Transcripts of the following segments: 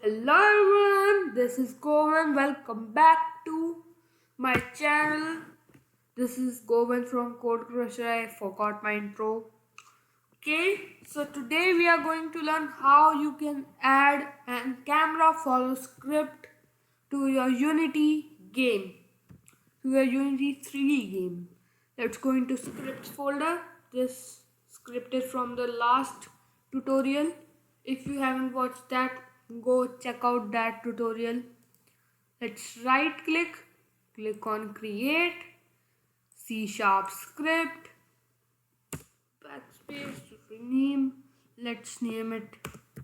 Hello everyone, this is Govan. Welcome back to my channel. This is Govan from Code Crusher. I forgot my intro. Okay, so today we are going to learn how you can add an camera follow script to your Unity game, to your Unity 3D game. Let's go into scripts folder. This script is from the last tutorial. If you haven't watched that, go check out that tutorial. Let's right click on create, C# script, backspace to rename. Let's name it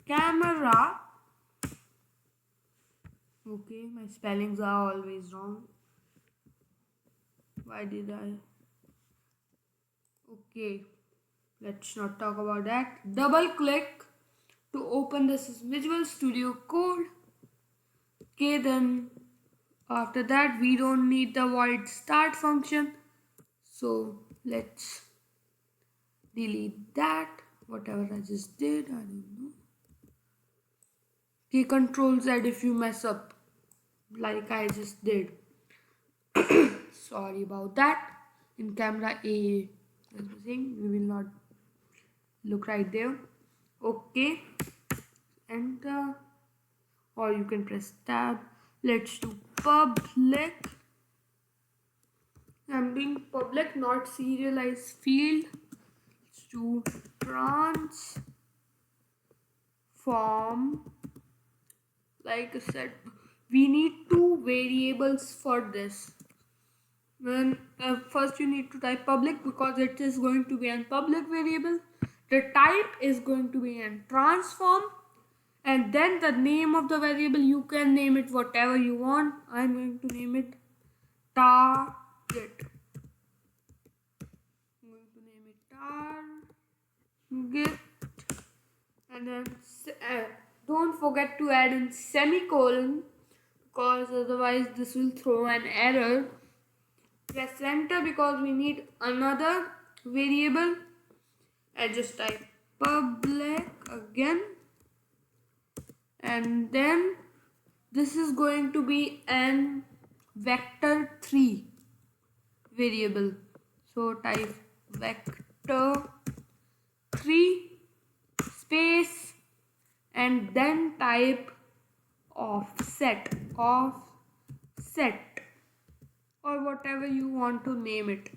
camera. Okay, my spellings are always wrong. Why did I? Okay, let's not talk about that. Double click to open this Visual Studio Code. Okay, then after that we don't need the void start function, so let's delete that. Whatever I just did, I don't know. Okay, Control Z if you mess up like I just did. Sorry about that. In camera A, we will not look right there. Okay, enter, or you can press tab. Let's do public. I'm doing public, not serialized field. Let's do transform. Like I said, we need two variables for this. When first you need to type public because it is going to be a public variable. The type is going to be a transform, and then the name of the variable, you can name it whatever you want. I'm going to name it target. I'm going to name it target, and then don't forget to add in semicolon because otherwise this will throw an error. Press enter because we need another variable, and just type public again, and then this is going to be an vector3 variable, so type vector3 space and then type offset or whatever you want to name it.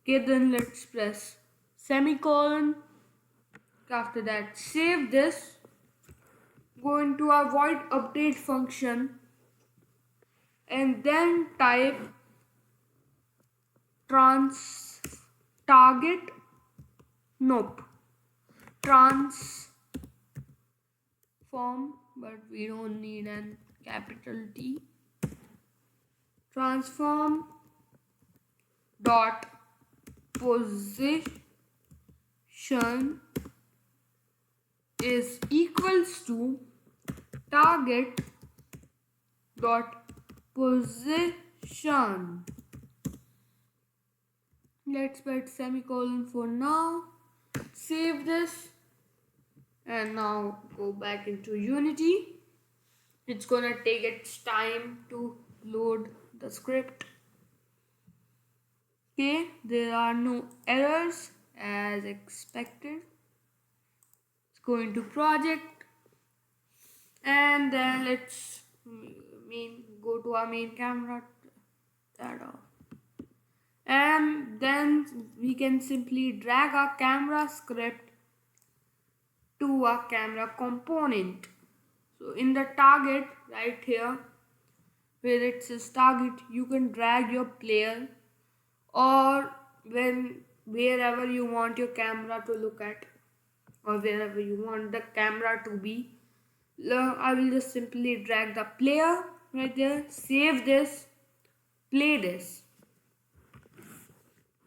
Okay, then let's press semicolon. After that, save this, go into our void update function, and then type transform, but we don't need an capital T. Transform dot position is equals to target dot position. Let's put semicolon for now. Save this, and now go back into Unity. It's gonna take its time to load the script. Okay, there are no errors as expected. Let's go into project, and then let's go to our main camera, and then we can simply drag our camera script to our camera component. So in the target right here where it says target, you can drag your player or wherever you want your camera to look at, or wherever you want the camera to be. I will just simply drag the player right there, save this, play this.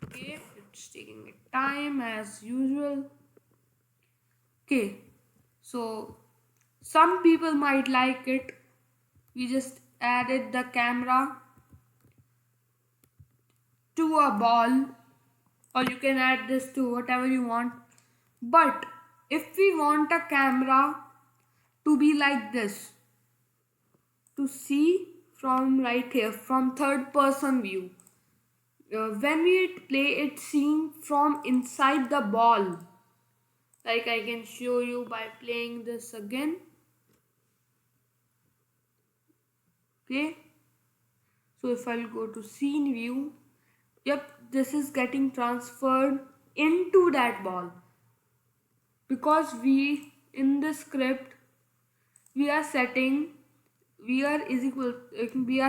Okay, it's taking time as usual. Okay, so some people might like it. We just added the camera to a ball, or you can add this to whatever you want. But if we want a camera to be like this, to see from right here, from third person view. When we play, it's seen from inside the ball. Like I can show you by playing this again. Okay. So if I'll go to scene view, yep, this is getting transferred into that ball. Because we, in the script, we are setting, we are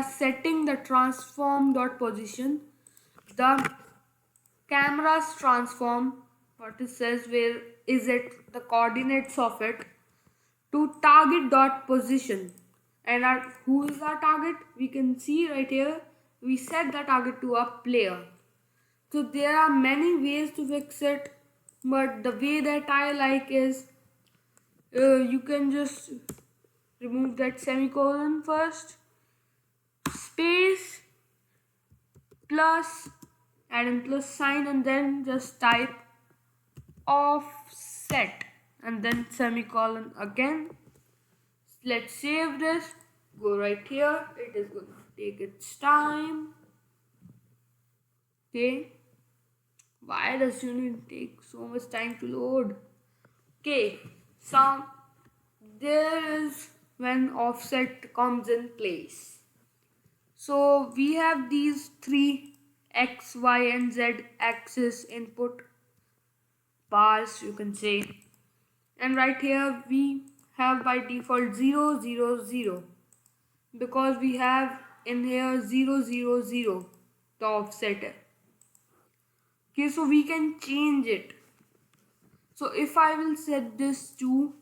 setting the transform dot position, the camera's transform, what it says, where is it, the coordinates of it, to target dot position. And who is our target? We can see right here, we set the target to a player. So there are many ways to fix it, but the way that I like is, you can just remove that semicolon first, space, plus, add in plus sign, and then just type offset and then semicolon again. Let's save this, go right here, it is going to take its time. Okay, why does Unity take so much time to load? Okay, so there is when offset comes in place. So we have these three x, y and z axis input bars, you can say, and right here we have by default 0 0 0 because we have in here 0 0 0 the offset. Okay, so we can change it. So if I will set this to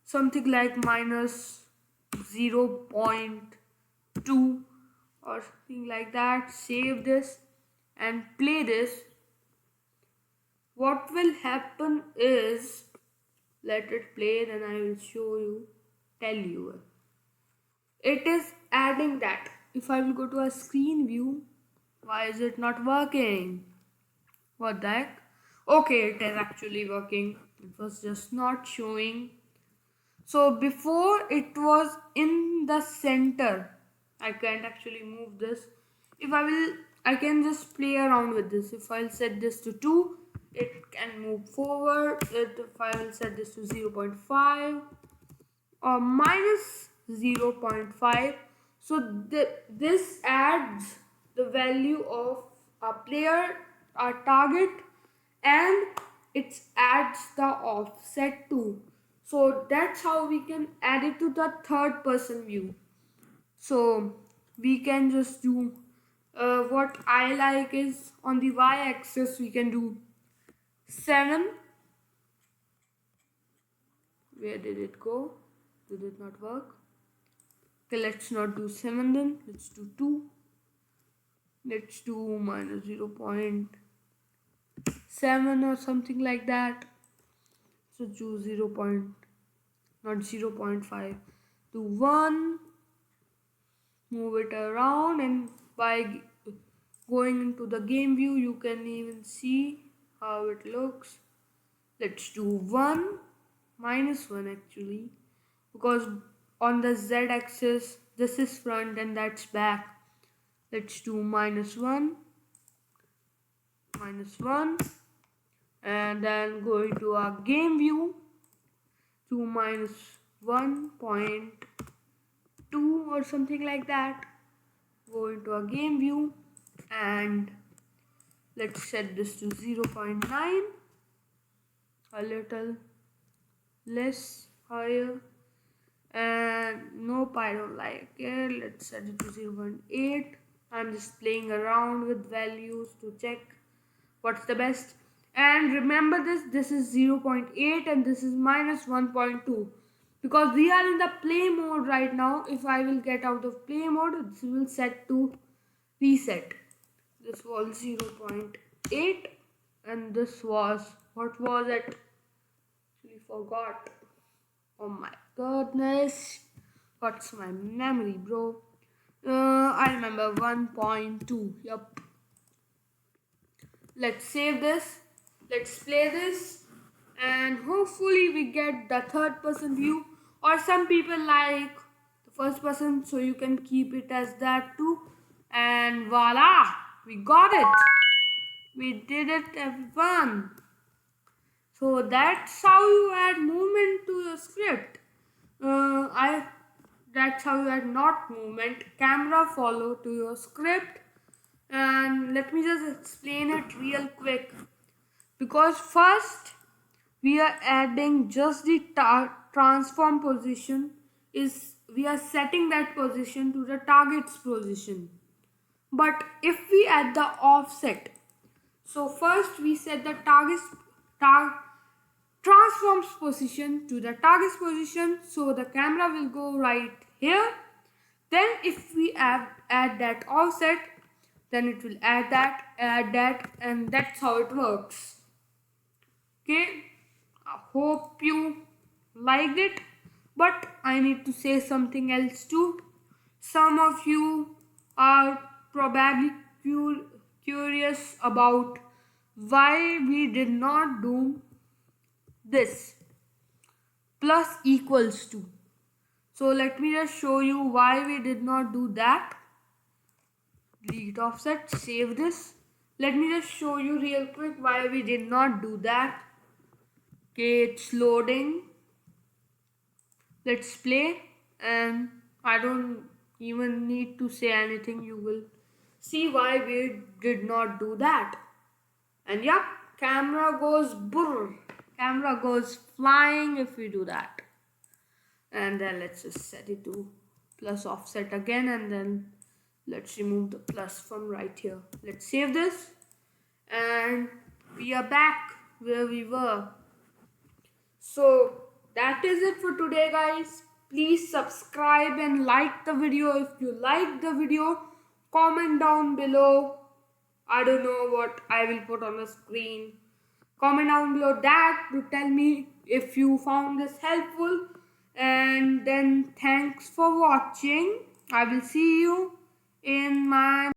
something like minus 0.2 or something like that, save this and play this, what will happen is, let it play, then I will show you, tell you. It is adding that. If I will go to a screen view, why is it not working? What the heck? Okay, it is actually working. It was just not showing. So before it was in the center. I can't actually move this. If I can just play around with this. If I'll set this to 2, it can move forward. If I will set this to 0.5 or minus 0.5, so this adds the value of a player, a target, and it adds the offset too. So that's how we can add it to the third person view. So we can just do, what I like is, on the y-axis we can do 7. Where did it go? Did it not work? Okay, let's not do 7 then. Let's do 2. Let's do minus 0.7 or something like that. So do not 0.5. Do 1. Move it around, and by going into the game view you can even see how it looks. Let's do 1 minus 1 actually, because on the z-axis this is front and that's back. Let's do minus 1, and then go into our game view to minus 1.2 or something like that. Go into our game view and let's set this to 0.9, a little less higher, and nope, I don't like it. Let's set it to 0.8. I'm just playing around with values to check what's the best. And remember this is 0.8 and this is minus 1.2 because we are in the play mode right now. If I will get out of play mode, this will set to reset. This was 0.8 and this was, what was it? Actually forgot. Oh my goodness, what's my memory, bro? I remember 1.2. Yup. Let's save this. Let's play this, and hopefully we get the third person view, or some people like the first person, so you can keep it as that too. And voila, we got it. We did it, everyone. So that's how you add movement to your script. I That's how you add not movement, camera follow to your script. And let me just explain it real quick, because first we are adding just the transform position, is we are setting that position to the target's position. But if we add the offset, so first we set the transforms position to the target's position, so the camera will go right here. Then if we add that offset, then it will add that, and that's how it works. Okay, I hope you liked it, but I need to say something else too. Some of you are probably curious about why we did not do this plus equals to. So let me just show you why we did not do that. Delete offset, save this. Let me just show you real quick why we did not do that. Okay, it's loading. Let's play, and I don't even need to say anything. You will see why we did not do that. And yep, camera goes brr. Camera goes flying if we do that. And then let's just set it to plus offset again, and then let's remove the plus from right here. Let's save this, and we are back where we were. So that is it for today, guys. Please subscribe and like the video if you like the video. Comment down below. I don't know what I will put on the screen. Comment down below that to tell me if you found this helpful. And then thanks for watching. I will see you in my